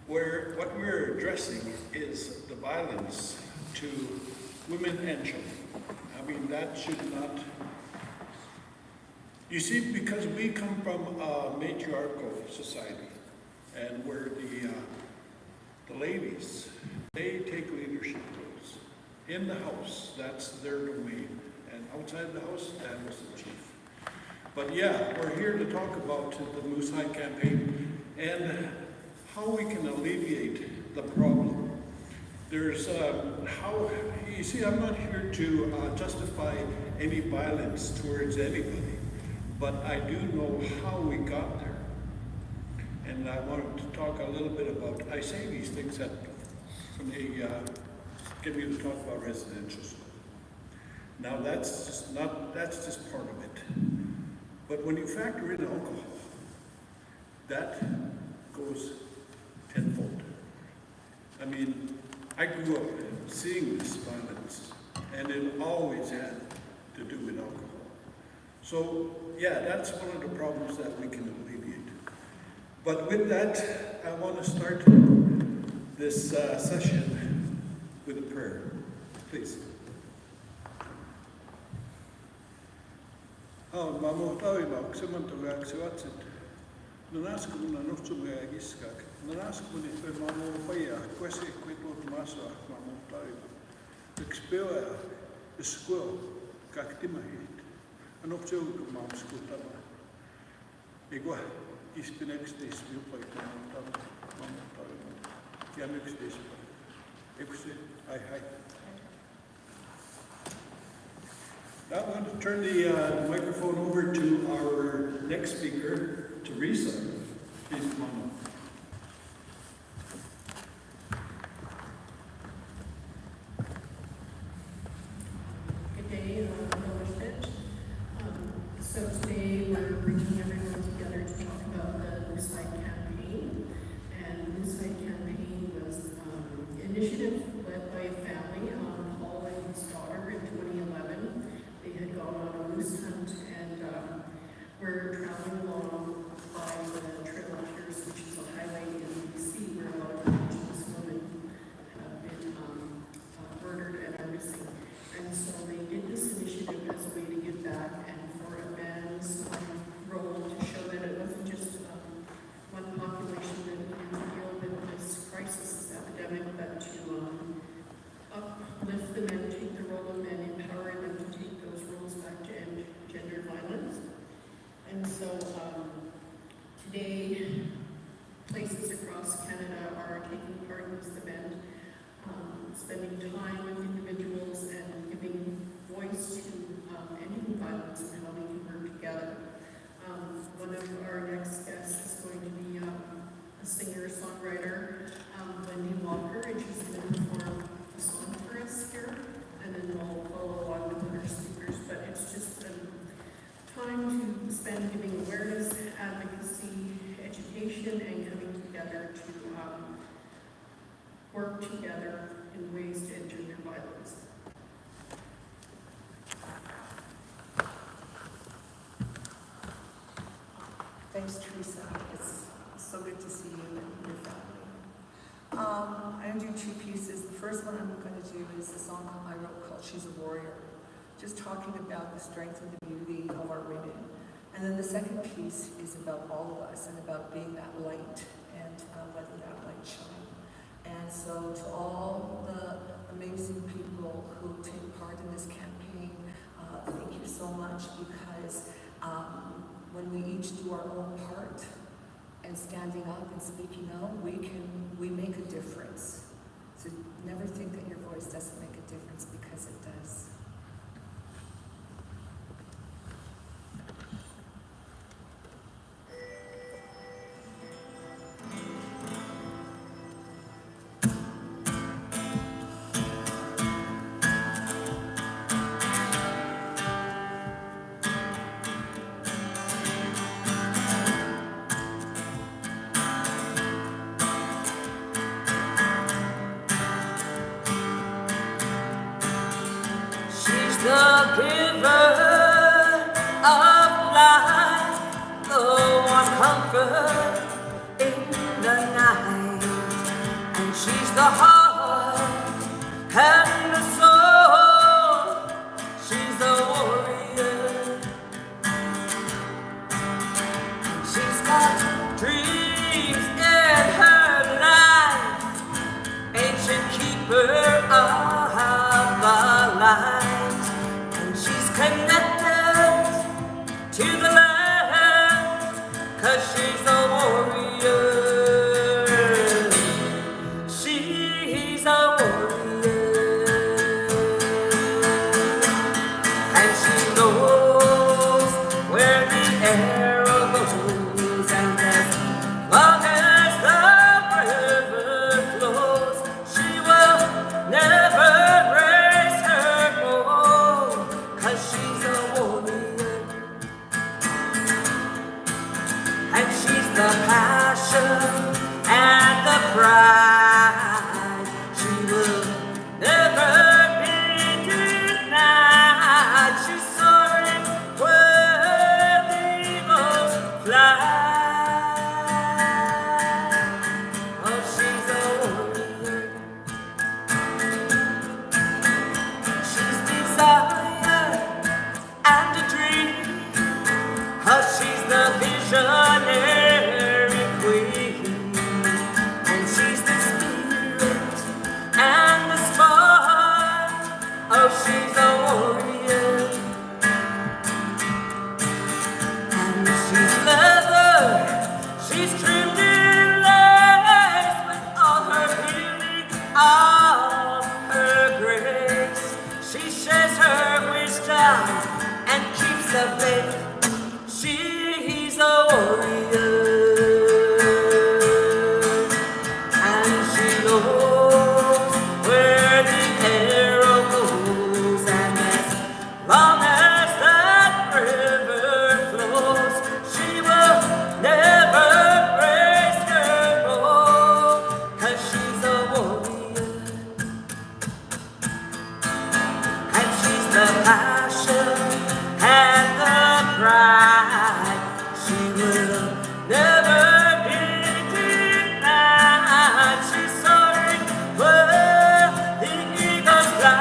What we're addressing is the violence to women and children. I mean, that should not. You see, because we come from a matriarchal society, and where the ladies, they take leadership roles. In the house, that's their domain. And outside the house, that was the chief. But yeah, we're here to talk about the Moosehide campaign and how we can alleviate the problem. There's you see, I'm not here to justify any violence towards anybody, but I do know how we got there. And I wanted to talk a little bit about, I say these things that when they get me to talk about residential school. Now that's just part of it. But when you factor in alcohol, that goes tenfold. I mean, I grew up seeing this violence, and it always had to do with alcohol. So yeah, that's one of the problems that we can alleviate. But with that, I want to start this session with a prayer. Please. Now I'm going to turn the microphone over to our next speaker, Teresa. Please come on up. Good day, so today we're bringing everyone together to talk about the Moosehide campaign. And the Moosehide campaign was an initiative led by a family, Paul and his daughter, in 2011. They had gone on a moose hunt, and we're traveling along by the Trail of Tears, which is a highway in BC where a lot of Indigenous women have been murdered and are missing. And so they did this initiative as a way to give back and for a man's role to show that it wasn't just one population that needed to deal with this crisis, this epidemic, but to uplift the men, take the role of men, empower them to take those roles back to end gender violence. And so today, places across Canada are taking part in this event, spending time with individuals and giving voice to ending violence and how we can work together. One of our next guests is going to be a singer-songwriter, Wendy Walker, and she's going to perform a song for us here, and then we'll follow along with other speakers. But it's just time to spend giving awareness, advocacy, education, and coming together to work together in ways to end gender violence. Thanks, Teresa. It's so good to see you and your family. I'm going to do two pieces. The first one I'm going to do is a song I wrote called She's a Warrior, just talking about the strength and the beauty of our women. And then the second piece is about all of us and about being that light and letting that light shine. And so to all the amazing people who take part in this campaign, thank you so much, because when we each do our own part and standing up and speaking out, we make a difference. So never think that your voice doesn't make a difference, because it does. The giver of life, the one comfort in heart and the soul. She's a warrior. She's got dreams in her life, ancient keeper of the light, and she's connected to the land, 'cause she's a warrior. She's a warrior, and she knows where the arrow goes, and as long as the river flows, she will never raise her bow, 'cause she's a warrior. And she's the passion and the pride. She will never be denied. She's soaring where the eagles fly. Oh, she's a warrior. She's desire and a dream. 'Cause she's the visionary queen, and she's the spirit and the spark. Oh, she's a warrior, and she's leather, she's trimmed in lace, with all her healing, all her grace. She shares her wisdom and keeps the faith. She's a warrior, and she knows where the arrow goes, and as long as that river flows, she will never raise her bow, 'cause she's a warrior, and she's the passion and the pride. She will never be denied. She's soaring where the eagles fly.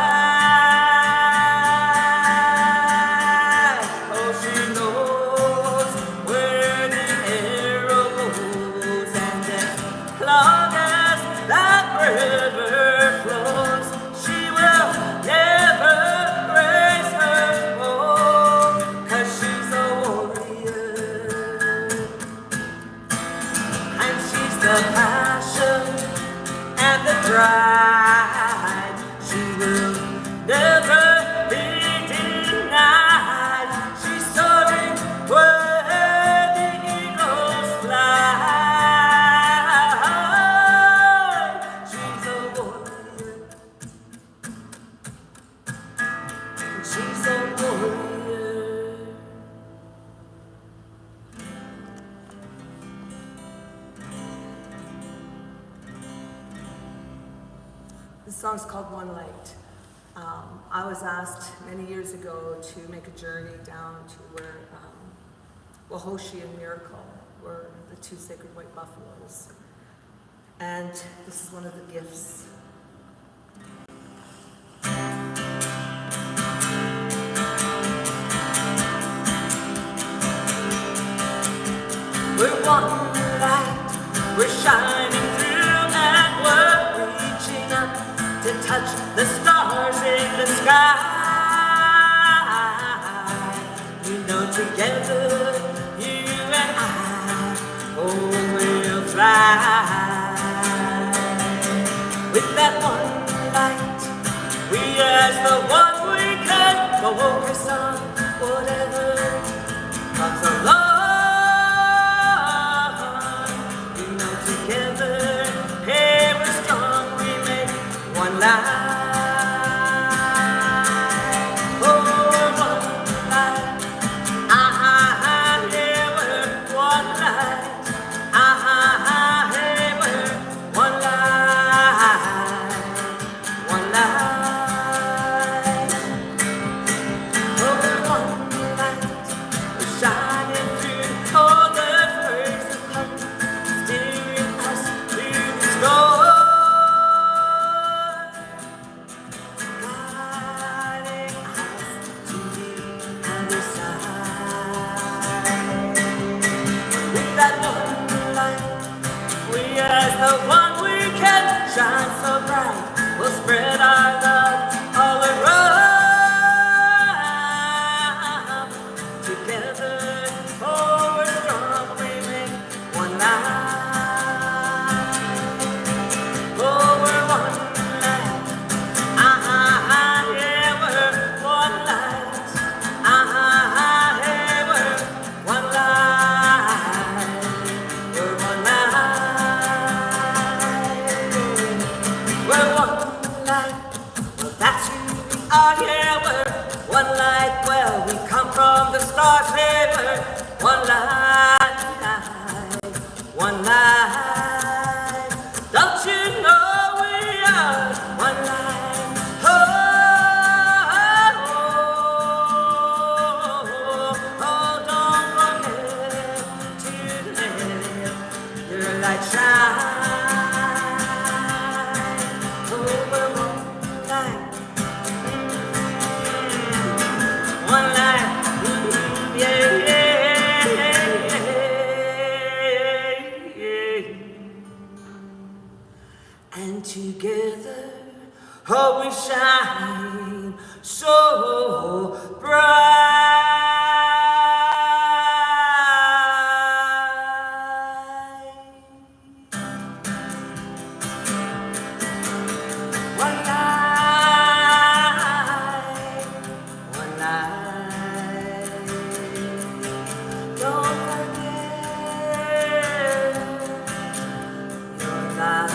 Oh, she knows where the arrow goes, and as long as that river flows, she will never raise her bow, 'cause she's a warrior. And she's the passion and the pride. She will never be denied. She's soaring where the eagles fly. She's a warrior. She's a warrior. This song's called One Light. I was asked many years ago to make a journey down to where Wahoshi and Miracle were the two sacred white buffaloes. And this is one of the gifts. We're one light, we're shining through, and we're reaching up to touch the stars in the sky. You know, together, you and I, oh, we'll fly. With that one light, we as the one we can focus on whatever comes along. You know, together, hey, we're strong, we make one light. Oh, we're one light. Yeah, we're one light. Hey, as the one weekend shines so bright, we'll spread our love all around. Together, oh, we're strong, we make one life. Oh, we're one life. Yeah, we're one life. Yeah, we're one life. We're one life. We're one life. Well, that's who we are. Yeah, we're one life. Well, we come from the stars. Hey, we're one life. One life. Don't you know we are one life? Oh, oh, oh, oh, don't forget to let your light shine. Oh, we're one life. One life. Yeah, yeah, yeah. And together, oh, we shine so bright. One life, one life. Don't forget your light.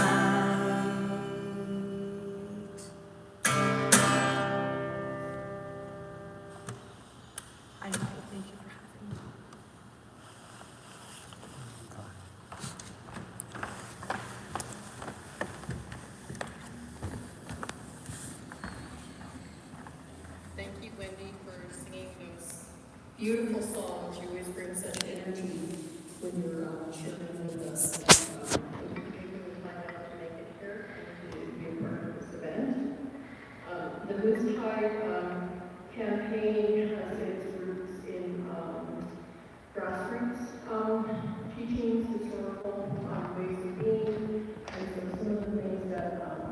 I know. Thank you for having me. Thank you, Wendy, for singing those beautiful songs. You always bring such energy when you're sharing with us. And, we particularly find out to make it here and to be a part of this event. The Moosehide campaign has its roots in grassroots teachings, historical ways of being, and so some of the things that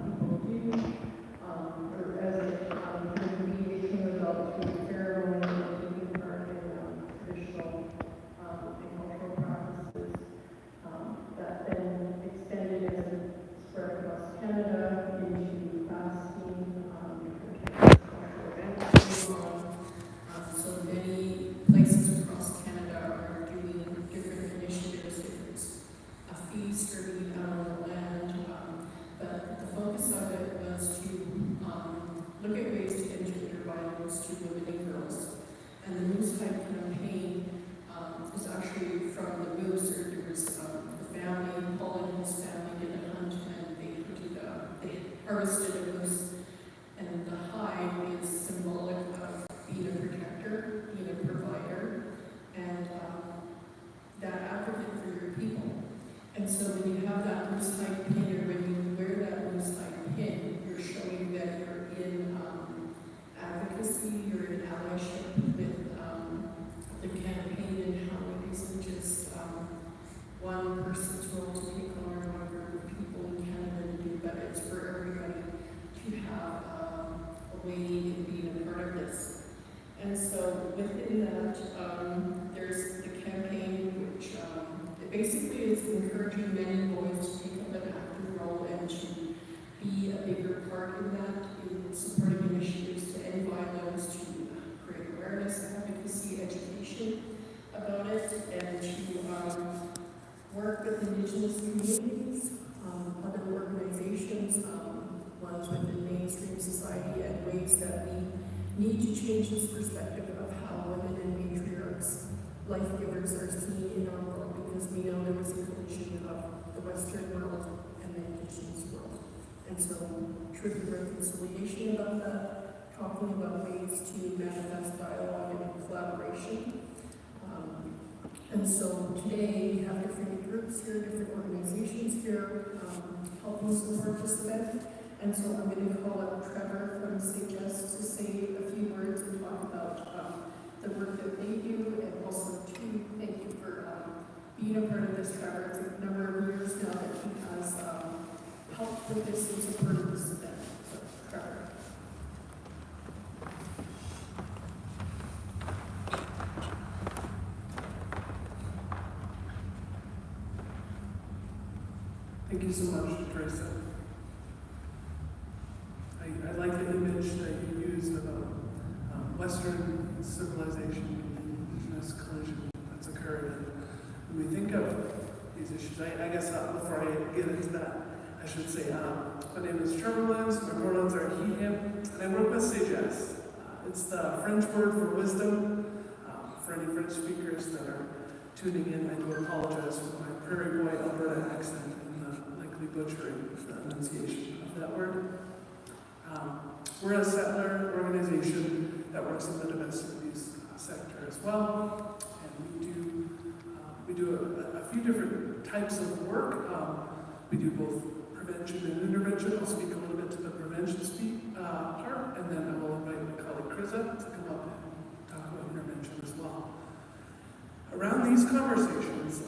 people do, or as we came about through ceremony or taking part in traditional and cultural practices that then extended and spread across Canada into class team, cultural events going on. So many places across Canada are doing different initiatives, different feast or eat out on the land. But the focus of it was to look at ways to end gender violence to women and girls. And the Moosehide campaign is actually from the Moose, or there was the family, Paul and his family did a hunt and they harvested a moose. And the hide is symbolic of being a protector, being a provider, and that advocate for your people. And so when you have that Moosehide pin, or when you wear that Moosehide pin, you're showing that you're in advocacy, you're in allyship with the campaign, and how it isn't just one person's role to take on or one group of people in Canada to do, but it's for everybody to have a way in being a part of this. And so within that, there's the campaign, which it basically is encouraging men and boys to take up an active role and to be a bigger part in that, in supporting initiatives to end violence, to create awareness, advocacy, education about it, and to work with Indigenous communities, other organizations, ones within mainstream society, and ways that we need to change this perspective of how women and matriarchs, life givers, are seen in our world, because we know there was a collision of the Western world and the Indigenous world. And so, truth and reconciliation about that, talking about ways to manifest dialogue and collaboration. And so today we have different groups here, different organizations here, helping support this event. And so I'm going to call up Trevor from CJS to say a few words and talk about the work that they do, and also to thank you for being a part of this, Trevor. It's a number of years now that he has focus and the purpose of that charter. Thank you so much, Teresa. I like the image that you used about Western civilization and Indigenous collision that's occurred. And when we think of these issues, I guess before I get into that, I should say my name is Trevor Williams, my pronouns are he, him, and I work with Sagesse. It's the French word for wisdom. For any French speakers that are tuning in, I do apologize for my Prairie Boy Alberta accent and the likely butchering of the enunciation of that word. We're a settler organization that works in the domestic abuse sector as well, and we do a few different types of work. We do both prevention and intervention. I'll speak a little bit to the prevention part, and then I will invite my colleague Krista to come up and talk about intervention as well. Around these conversations,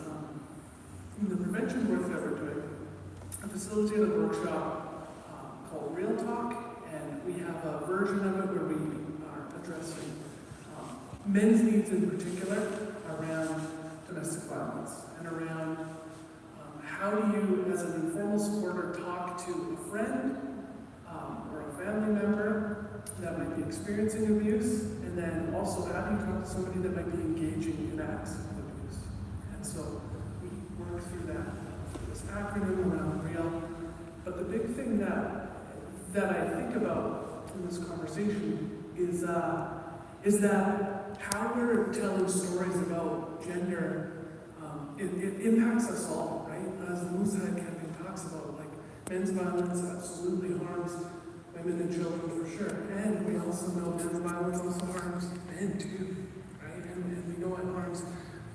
in the prevention work that we're doing, I facilitated a workshop called Real Talk, and we have a version of it where we are addressing men's needs in particular around domestic violence and around how do you, as an informal supporter, talk to a friend or a family member that might be experiencing abuse, and then also how do you talk to somebody that might be engaging in acts of abuse. And so we work through that, this acronym around REAL. But the big thing that I think about in this conversation is that how we're telling stories about gender, it impacts us all, right? As the Moosehide campaign talks about, like, men's violence absolutely harms women and children for sure. And we also know men's violence also harms men too, right? And we know it harms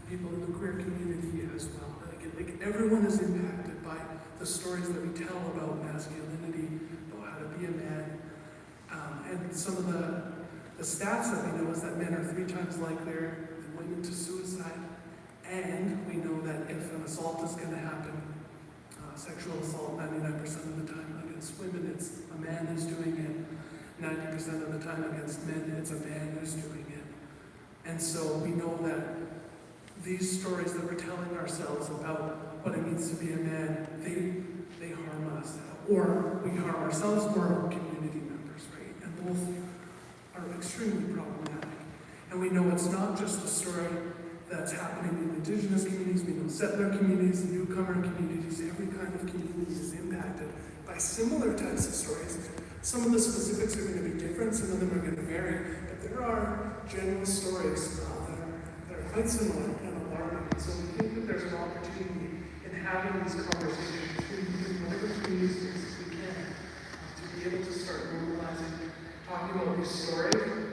people in the queer community as well. Like everyone is impacted by the stories that we tell about masculinity, about how to be a man. And some of the stats that we know is that men are 3 times likelier than women to suicide. And we know that if an assault is going to happen, sexual assault 99% of the time against women, it's a man who's doing it. 90% of the time against men, it's a man who's doing it. And so we know that these stories that we're telling ourselves about what it means to be a man, they harm us. Or we harm ourselves or our community members, right? And both are extremely problematic. And we know it's not just a story that's happening in Indigenous communities. We know settler communities, newcomer communities, every kind of community is impacted by similar types of stories. Some of the specifics are going to be different, some of them are going to vary, but there are general stories that are quite similar and alarming. So we think that there's an opportunity in having these conversations in whatever community spaces we can to be able to start normalizing, talking about these stories,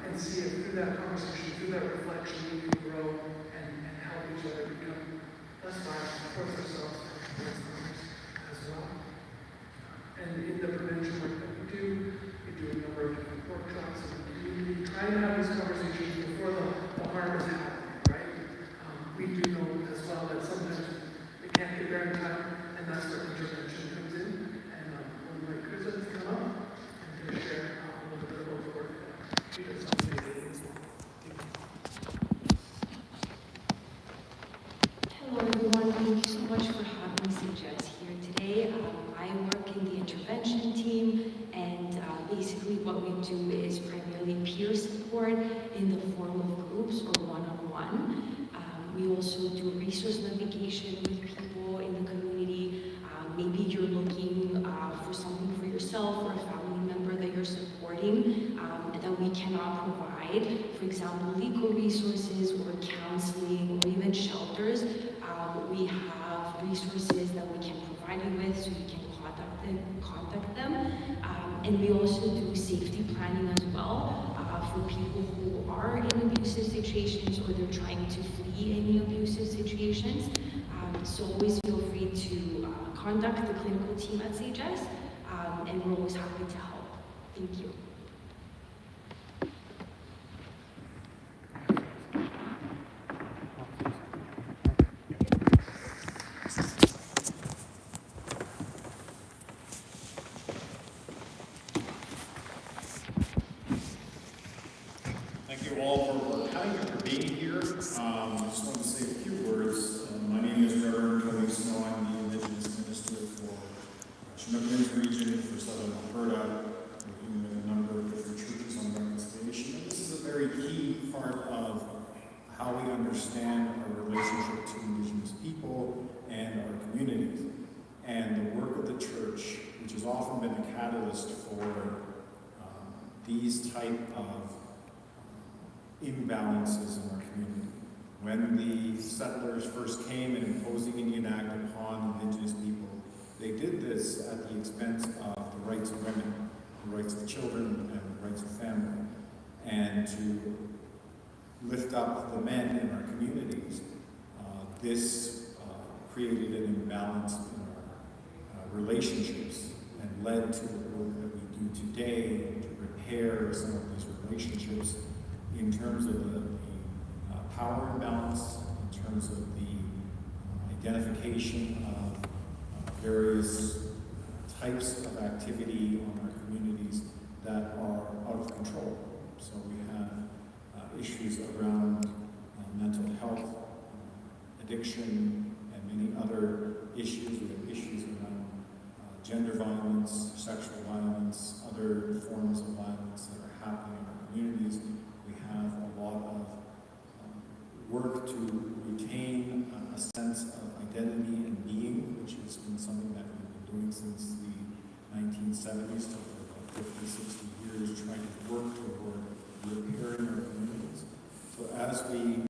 and see if through that conversation, through that reflection, we can grow and help each other become less violent towards ourselves and towards others as well. And in the prevention work that we do a number of different workshops in the community, trying to have these conversations before the harm is happening, right? We do know as well that sometimes we can't get there in time, and that's where intervention comes in. And we'll invite Krista to come up and to share a little bit about the work that she does on the day as well. Hello everyone, thank you so much for having Sagesse here today. I work in the intervention team, and basically what we do is primarily peer support in the form of groups or one-on-one. We also do resource navigation with people in the community. Maybe you're looking for something for yourself or a family member that you're supporting that we cannot provide. For example, legal resources or counseling or even shelters. We have resources that we can provide you with so you can contact them. And we also do safety planning as well for people who are in abusive situations or they're trying to flee any abusive situations. So always feel free to contact the clinical team at Sagesse, and we're always happy to help. Thank you. has often been a catalyst for these type of imbalances in our community. When the settlers first came and imposed the Indian Act upon Indigenous people, they did this at the expense of the rights of women, the rights of children, and the rights of family. And to lift up the men in our communities, this created an imbalance in our relationships and led to the work that we do today to repair some of these relationships in terms of the power imbalance, in terms of the identification of various types of activity on our communities that are out of control. So we have issues around mental health, addiction, and many other issues. We have issues around gender violence, sexual violence, other forms of violence that are happening in our communities. We have a lot of work to retain a sense of identity and being, which has been something that we've been doing since the 1970s, so for about 50, 60 years, trying to work toward repairing our communities. So as we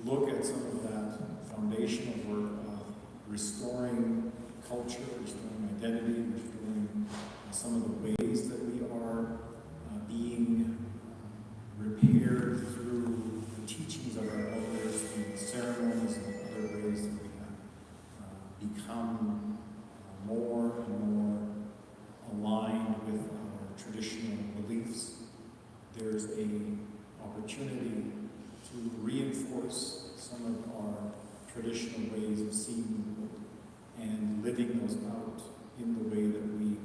look at some of that foundational work of restoring culture, restoring identity, restoring some of the ways that we are being repaired through the teachings of our elders, the ceremonies and other ways that we have become more and more aligned with our traditional beliefs. There's an opportunity to reinforce some of our traditional ways of seeing the world and living those out in the way that we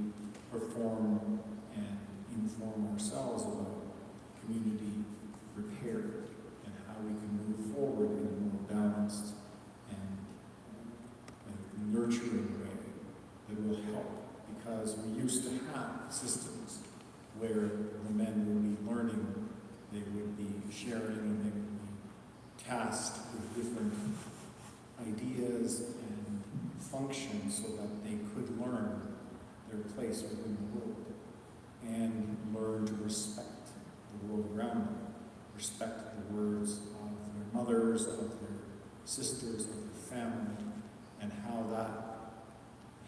perform and inform ourselves about community repair and how we can move forward in a more balanced and nurturing way that will help, because we used to have systems where the men would be learning, they would be sharing, and they would be tasked with different ideas and functions so that they could learn their place within the world and learn to respect the world around them, respect the words of their mothers, of their sisters, of their family, and how that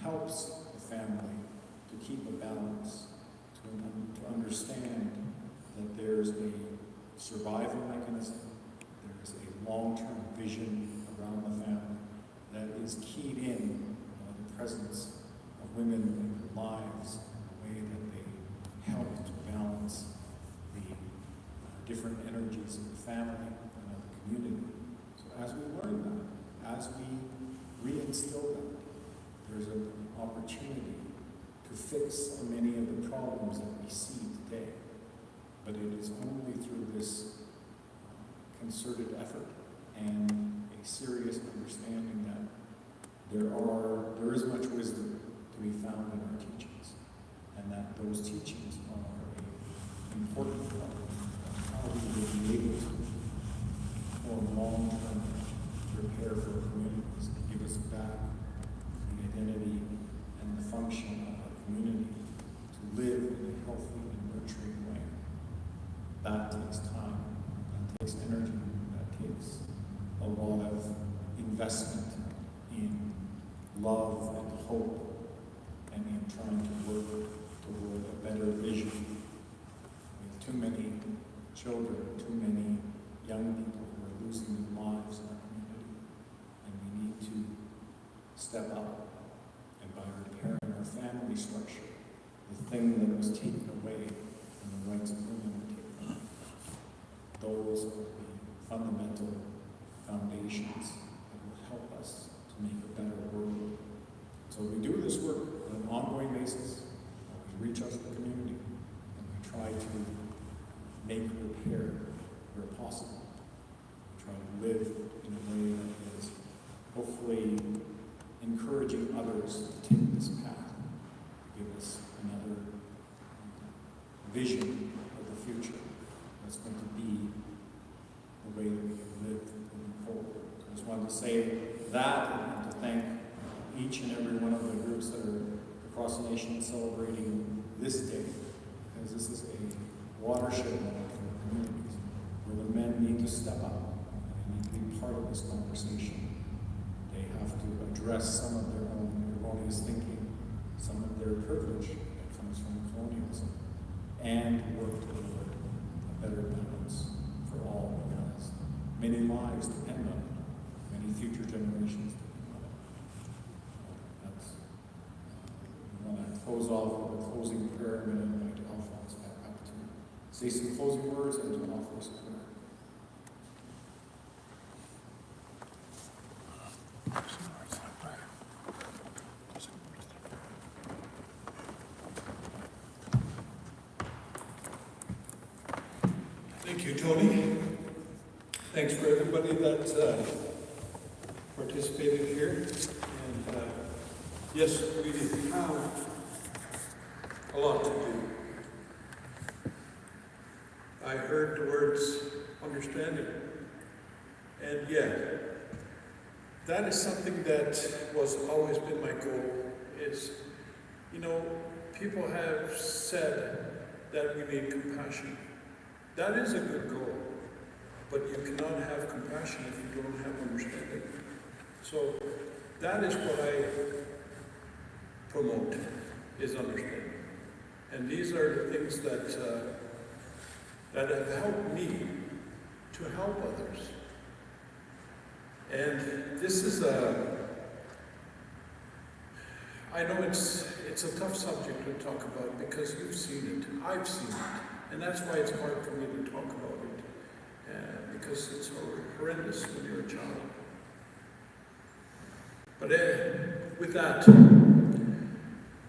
helps the family to keep a balance, to understand that there's a survival mechanism, there's a long-term vision around the family that is keyed in by the presence of women in their lives in a way that they help to balance the different energies of the family and of the community. So as we learn that, as we reinstill that, there's an opportunity to fix many of the problems that we see today. But it is only through this concerted effort and a serious understanding that there is much wisdom to be found in our teachings, and that those teachings are an important part of how we will be able to form long-term repair for our communities and give us back the identity and the function of our community to live in a healthy and nurturing way. That takes time, that takes energy, that takes a lot of investment in love and hope and in trying to work toward a better vision. We have too many children, too many young people who are losing their lives in our community, and we need to step up, and by repairing our family structure, the thing that was taken away from the rights of women were taken away. Those are the fundamental foundations that will help us to make a better world. So we do this work on an ongoing basis. We reach out to the community, and we try to make repair where possible. We try to live in a way that is hopefully encouraging others to take this path, to give us another vision of the future that's going to be the way that we can live moving forward. So I just wanted to say that and to thank each and every one of the groups that are across the nation celebrating this day, because this is a watershed moment for communities where the men need to step up and they need to be part of this conversation. They have to address some of their own erroneous thinking, some of their privilege that comes from colonialism, and work to deliver a better balance for all, because many lives depend on it, many future generations depend on it. That's, we want to close off with a closing prayer and then invite Alphonse back up to say some closing words and to offer us a prayer. Thank you, Tony. Thanks for everybody that participated here. And yes, we have a lot to do. I heard the words understanding. And yeah, that is something that was always been my goal is, you know, people have said that we need compassion. That is a good goal, but you cannot have compassion if you don't have understanding. So that is what I promote, is understanding. And these are the things that that have helped me to help others. And this is I know it's a tough subject to talk about because you've seen it, I've seen it, and that's why it's hard for me to talk about it, because it's horrendous when you're a child. But with that,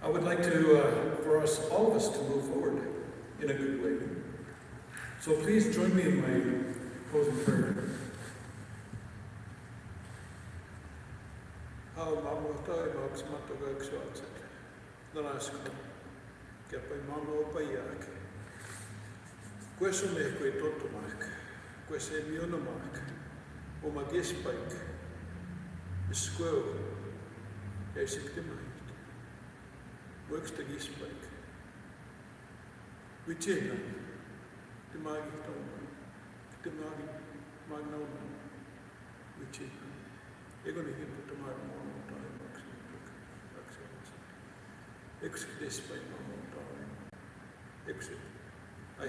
I would like to, for us, all of us, to move forward in a good way. So please join me in my closing prayer. Questo me quei tutto mark, questo è mio mark, o ma gispike, squirrel, e si ktimait, works the gispike. We change the magi toma, the magi magnoma, we change. You're going to get to tomorrow morning time, exit this by normal time, exit. Hi.